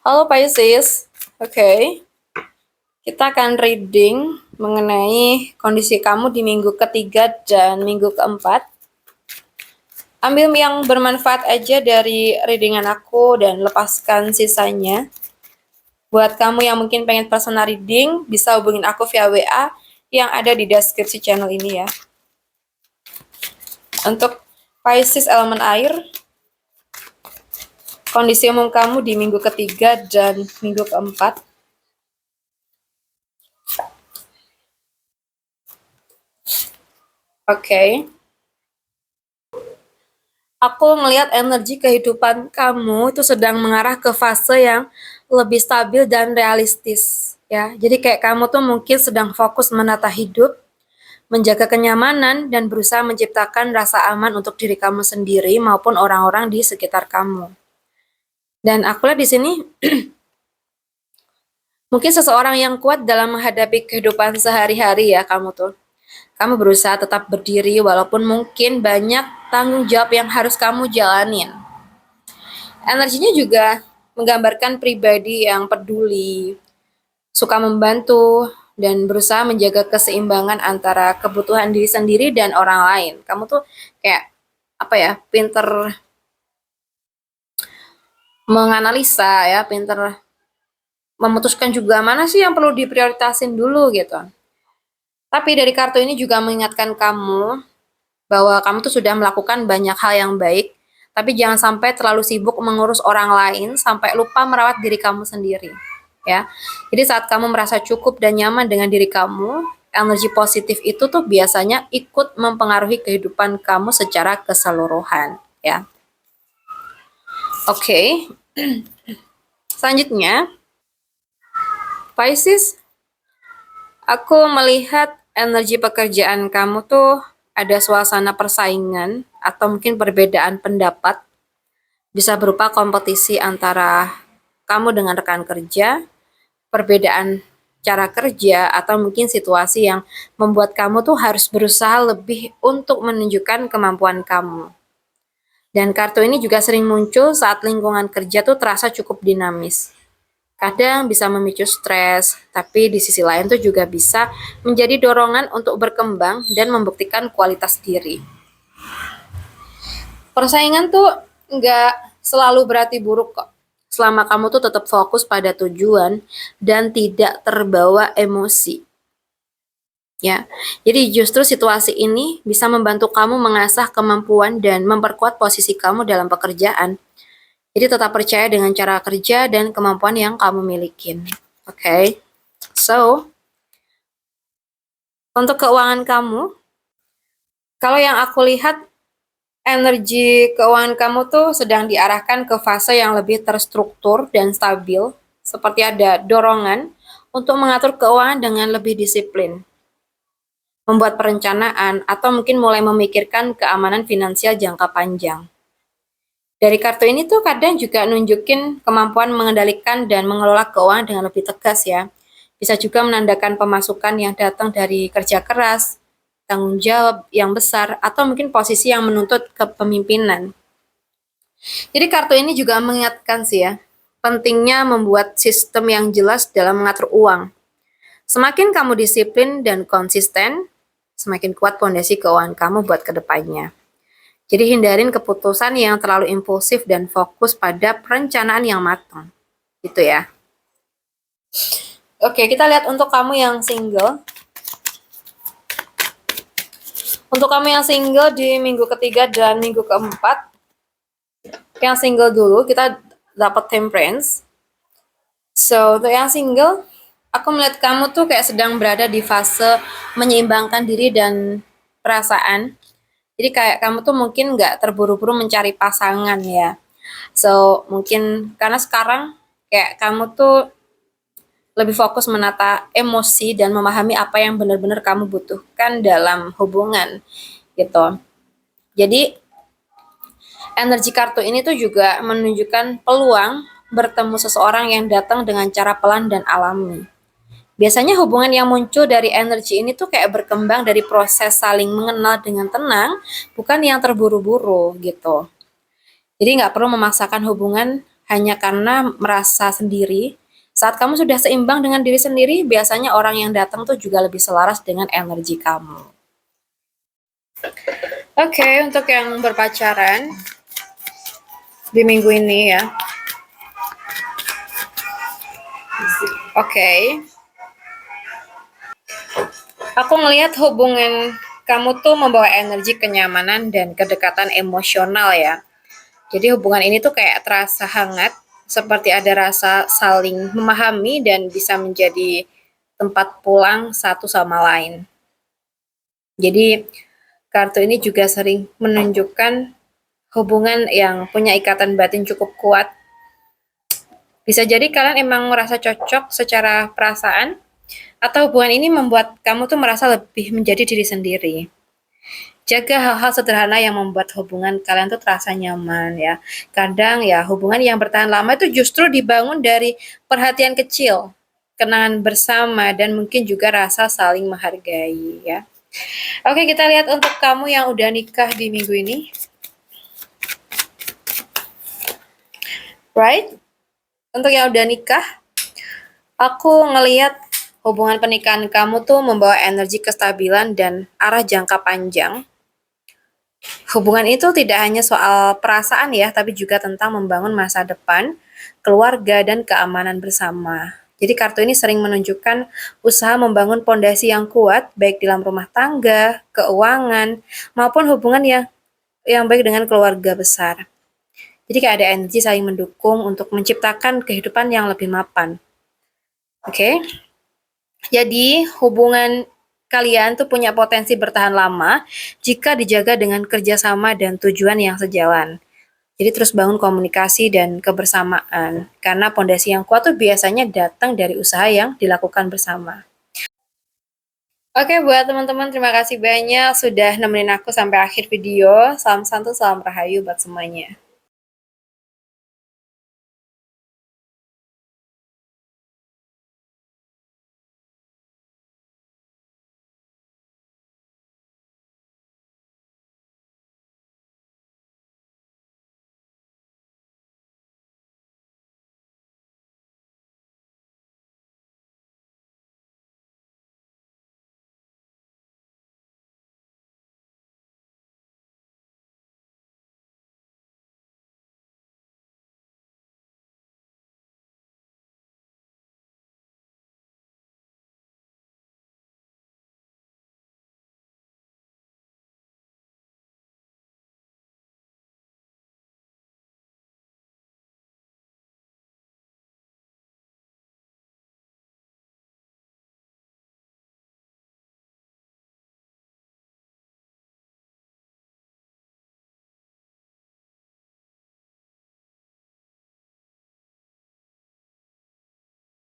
Halo Pisces, oke. Kita akan reading mengenai kondisi kamu di minggu ketiga dan minggu keempat. Ambil yang bermanfaat aja dari readingan aku dan lepaskan sisanya. Buat kamu yang mungkin pengen personal reading, bisa hubungin aku via WA yang ada di deskripsi channel ini ya. Untuk Pisces elemen air, kondisi umum kamu di minggu ketiga dan minggu keempat. Oke. Aku ngelihat energi kehidupan kamu itu sedang mengarah ke fase yang lebih stabil dan realistis ya. Jadi kayak kamu tuh mungkin sedang fokus menata hidup, menjaga kenyamanan dan berusaha menciptakan rasa aman untuk diri kamu sendiri maupun orang-orang di sekitar kamu. Dan aku lihat di sini mungkin seseorang yang kuat dalam menghadapi kehidupan sehari-hari ya kamu tuh. Kamu berusaha tetap berdiri walaupun mungkin banyak tanggung jawab yang harus kamu jalanin. Energinya juga menggambarkan pribadi yang peduli, suka membantu, dan berusaha menjaga keseimbangan antara kebutuhan diri sendiri dan orang lain. Kamu tuh kayak apa ya, pinter menganalisa ya, pinter memutuskan juga mana sih yang perlu diprioritasin dulu gitu. Tapi dari kartu ini juga mengingatkan kamu bahwa kamu tuh sudah melakukan banyak hal yang baik, tapi jangan sampai terlalu sibuk mengurus orang lain sampai lupa merawat diri kamu sendiri. Ya, jadi saat kamu merasa cukup dan nyaman dengan diri kamu, energi positif itu tuh biasanya ikut mempengaruhi kehidupan kamu secara keseluruhan. Ya, oke. Selanjutnya, Pisces, aku melihat energi pekerjaan kamu tuh ada suasana persaingan atau mungkin perbedaan pendapat, bisa berupa kompetisi antara kamu dengan rekan kerja, perbedaan cara kerja, atau mungkin situasi yang membuat kamu tuh harus berusaha lebih untuk menunjukkan kemampuan kamu. Dan kartu ini juga sering muncul saat lingkungan kerja tuh terasa cukup dinamis. Kadang bisa memicu stres, tapi di sisi lain tuh juga bisa menjadi dorongan untuk berkembang dan membuktikan kualitas diri. Persaingan tuh nggak selalu berarti buruk kok. Selama kamu tuh tetap fokus pada tujuan dan tidak terbawa emosi. Ya, jadi justru situasi ini bisa membantu kamu mengasah kemampuan dan memperkuat posisi kamu dalam pekerjaan. Jadi tetap percaya dengan cara kerja dan kemampuan yang kamu milikin. Oke. So, untuk keuangan kamu, kalau yang aku lihat energi keuangan kamu tuh sedang diarahkan ke fase yang lebih terstruktur dan stabil, seperti ada dorongan untuk mengatur keuangan dengan lebih disiplin, membuat perencanaan, atau mungkin mulai memikirkan keamanan finansial jangka panjang. Dari kartu ini tuh kadang juga nunjukin kemampuan mengendalikan dan mengelola keuangan dengan lebih tegas ya. Bisa juga menandakan pemasukan yang datang dari kerja keras, tanggung jawab yang besar, atau mungkin posisi yang menuntut kepemimpinan. Jadi kartu ini juga mengingatkan sih ya, pentingnya membuat sistem yang jelas dalam mengatur uang. Semakin kamu disiplin dan konsisten, semakin kuat fondasi keuangan kamu buat kedepannya. Jadi hindarin keputusan yang terlalu impulsif dan fokus pada perencanaan yang matang. Gitu ya. Oke, kita lihat untuk kamu yang single. Untuk kamu yang single di minggu ketiga dan minggu keempat, yang single dulu kita dapat Temperance. So, untuk yang single, aku melihat kamu tuh kayak sedang berada di fase menyeimbangkan diri dan perasaan. Jadi kayak kamu tuh mungkin nggak terburu-buru mencari pasangan ya. So, mungkin karena sekarang kayak kamu tuh lebih fokus menata emosi dan memahami apa yang benar-benar kamu butuhkan dalam hubungan gitu. Jadi energi kartu ini tuh juga menunjukkan peluang bertemu seseorang yang datang dengan cara pelan dan alami. Biasanya hubungan yang muncul dari energi ini tuh kayak berkembang dari proses saling mengenal dengan tenang, bukan yang terburu-buru gitu. Jadi nggak perlu memaksakan hubungan, hanya karena merasa sendiri. Saat kamu sudah seimbang dengan diri sendiri, biasanya orang yang datang tuh juga lebih selaras dengan energi kamu. Oke, untuk yang berpacaran di minggu ini ya. Oke. Aku ngelihat hubungan kamu tuh membawa energi kenyamanan dan kedekatan emosional ya. Jadi hubungan ini tuh kayak terasa hangat, seperti ada rasa saling memahami dan bisa menjadi tempat pulang satu sama lain. Jadi kartu ini juga sering menunjukkan hubungan yang punya ikatan batin cukup kuat. Bisa jadi kalian emang merasa cocok secara perasaan, atau hubungan ini membuat kamu tuh merasa lebih menjadi diri sendiri. Jaga hal-hal sederhana yang membuat hubungan kalian tuh terasa nyaman ya. Kadang ya hubungan yang bertahan lama itu justru dibangun dari perhatian kecil, kenangan bersama, dan mungkin juga rasa saling menghargai ya. Oke, kita lihat untuk kamu yang udah nikah di minggu ini. Right? Untuk yang udah nikah, aku ngelihat hubungan pernikahan kamu tuh membawa energi kestabilan dan arah jangka panjang. Hubungan itu tidak hanya soal perasaan ya, tapi juga tentang membangun masa depan, keluarga, dan keamanan bersama. Jadi kartu ini sering menunjukkan usaha membangun pondasi yang kuat, baik dalam rumah tangga, keuangan, maupun hubungan yang baik dengan keluarga besar. Jadi kayak ada energi saling mendukung untuk menciptakan kehidupan yang lebih mapan. Oke? Jadi hubungan kalian tuh punya potensi bertahan lama jika dijaga dengan kerjasama dan tujuan yang sejalan. Jadi terus bangun komunikasi dan kebersamaan, karena pondasi yang kuat tuh biasanya datang dari usaha yang dilakukan bersama. Oke, buat teman-teman terima kasih banyak sudah nemenin aku sampai akhir video. Salam santu, salam rahayu buat semuanya.